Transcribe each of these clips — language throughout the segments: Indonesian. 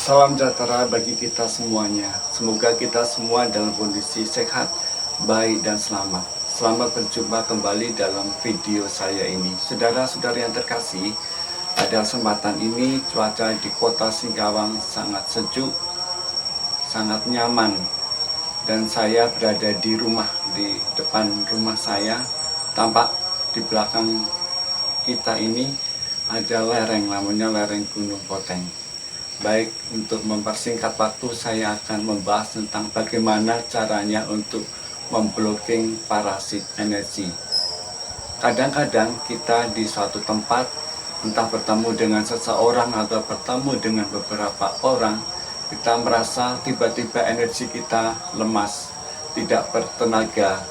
Salam sejahtera bagi kita semuanya. Semoga kita semua dalam kondisi sehat, baik, dan selamat. Selamat berjumpa kembali dalam video saya ini. Saudara-saudari yang terkasih, pada kesempatan ini cuaca di kota Singkawang sangat sejuk, sangat nyaman. Dan saya berada di rumah, di depan rumah saya. Tampak di belakang kita ini ada lereng, namanya lereng Gunung Poteng. Baik, untuk mempersingkat waktu, saya akan membahas tentang bagaimana caranya untuk memblocking parasit energi. Kadang-kadang kita di suatu tempat, entah bertemu dengan seseorang atau bertemu dengan beberapa orang, kita merasa tiba-tiba energi kita lemas, tidak bertenaga,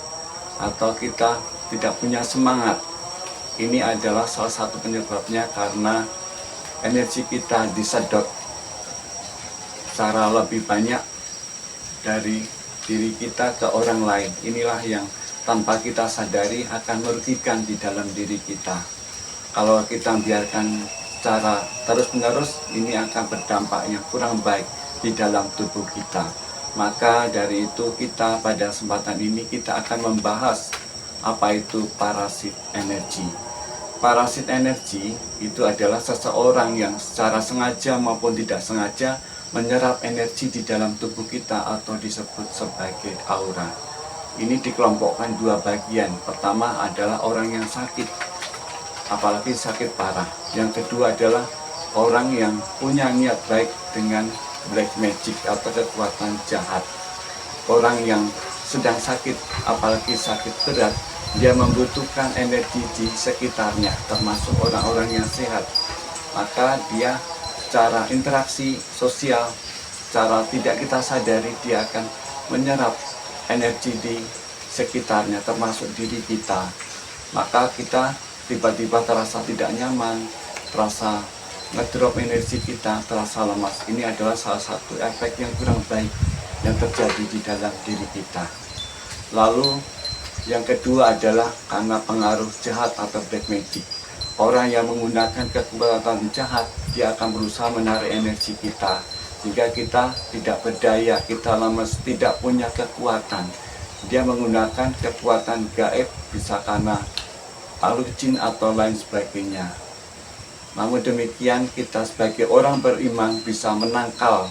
atau kita tidak punya semangat. Ini adalah salah satu penyebabnya karena energi kita disedot secara lebih banyak dari diri kita ke orang lain. Inilah yang tanpa kita sadari akan merugikan di dalam diri kita. Kalau kita biarkan secara terus-menerus, ini akan berdampak yang kurang baik di dalam tubuh kita. Maka dari itu kita pada kesempatan ini kita akan membahas apa itu parasit energi. Parasit energi itu adalah seseorang yang secara sengaja maupun tidak sengaja menyerap energi di dalam tubuh kita atau disebut sebagai aura. Ini dikelompokkan dua bagian. Pertama adalah orang yang sakit, apalagi sakit parah. Yang kedua adalah orang yang punya niat baik dengan black magic atau kekuatan jahat. Orang yang sedang sakit, apalagi sakit berat, dia membutuhkan energi di sekitarnya, termasuk orang-orang yang sehat. Maka dia secara interaksi sosial, secara tidak kita sadari, dia akan menyerap energi di sekitarnya, termasuk diri kita. Maka kita tiba-tiba terasa tidak nyaman, terasa ngedrop energi kita, terasa lemas. Ini adalah salah satu efek yang kurang baik yang terjadi di dalam diri kita. Lalu yang kedua adalah karena pengaruh jahat atau black magic. Orang yang menggunakan kekuatan jahat, dia akan berusaha menarik energi kita, sehingga kita tidak berdaya, kita lemas, tidak punya kekuatan. Dia menggunakan kekuatan gaib, bisa karena alur jin atau lain sebagainya. Namun demikian, kita sebagai orang beriman bisa menangkal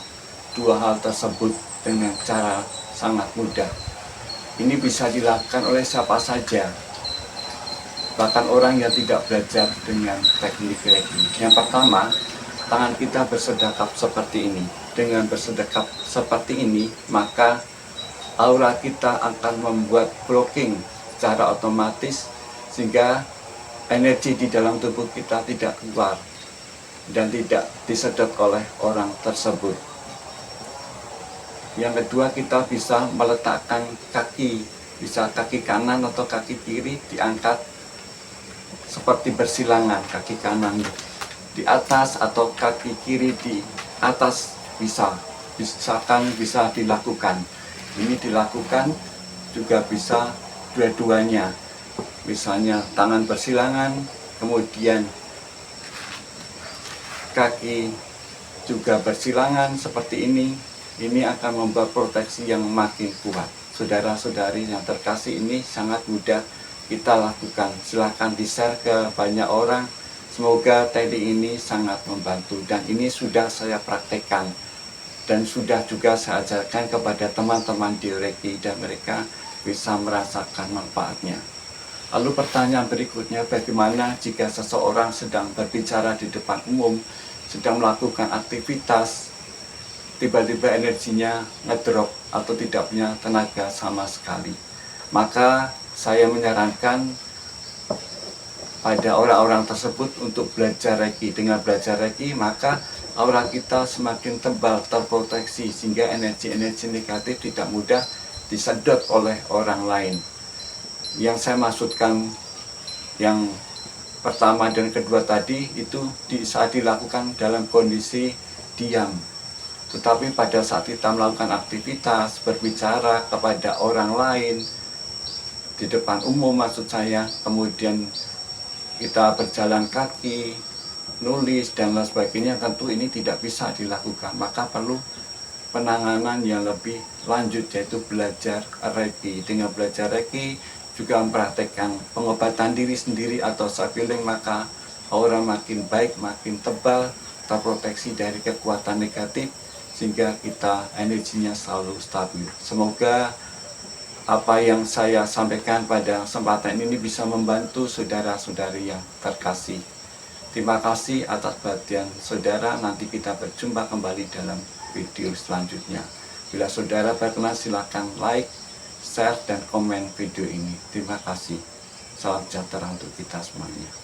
dua hal tersebut dengan cara sangat mudah. Ini bisa dilakukan oleh siapa saja, bahkan orang yang tidak belajar dengan teknik reiki. Yang pertama, tangan kita bersedekap seperti ini. Dengan bersedekap seperti ini, maka aura kita akan membuat blocking secara otomatis, sehingga energi di dalam tubuh kita tidak keluar dan tidak disedot oleh orang tersebut. Yang kedua, kita bisa meletakkan kaki, bisa kaki kanan atau kaki kiri diangkat seperti bersilangan, kaki kanan di atas atau kaki kiri di atas, bisa dilakukan. Ini dilakukan juga bisa dua-duanya, misalnya tangan bersilangan, kemudian kaki juga bersilangan seperti ini. Ini akan membuat proteksi yang makin kuat. Saudara-saudari yang terkasih, ini sangat mudah kita lakukan. Silahkan di-share ke banyak orang. Semoga teknik ini sangat membantu, dan ini sudah saya praktekkan dan sudah juga saya ajarkan kepada teman-teman di Reiki, dan mereka bisa merasakan manfaatnya. Lalu pertanyaan berikutnya, bagaimana jika seseorang sedang berbicara di depan umum, sedang melakukan aktivitas, tiba-tiba energinya ngedrop atau tidak punya tenaga sama sekali? Maka saya menyarankan pada orang-orang tersebut untuk belajar Reiki. Dengan belajar Reiki, maka aura kita semakin tebal, terproteksi, sehingga energi-energi negatif tidak mudah disedot oleh orang lain. Yang saya maksudkan yang pertama dan kedua tadi itu saat dilakukan dalam kondisi diam. Tetapi pada saat kita melakukan aktivitas, berbicara kepada orang lain, di depan umum maksud saya, kemudian kita berjalan kaki, nulis dan lain sebagainya, tentu ini tidak bisa dilakukan. Maka perlu penanganan yang lebih lanjut, yaitu belajar Reiki. Dengan belajar Reiki juga mempraktekkan pengobatan diri sendiri atau self healing, maka aura makin baik, makin tebal, terproteksi dari kekuatan negatif, sehingga kita energinya selalu stabil. Semoga apa yang saya sampaikan pada kesempatan ini bisa membantu saudara-saudari yang terkasih. Terima kasih atas perhatian saudara. Nanti kita berjumpa kembali dalam video selanjutnya. Bila saudara berkenan, silakan like, share, dan komen video ini. Terima kasih. Salam sejahtera untuk kita semuanya.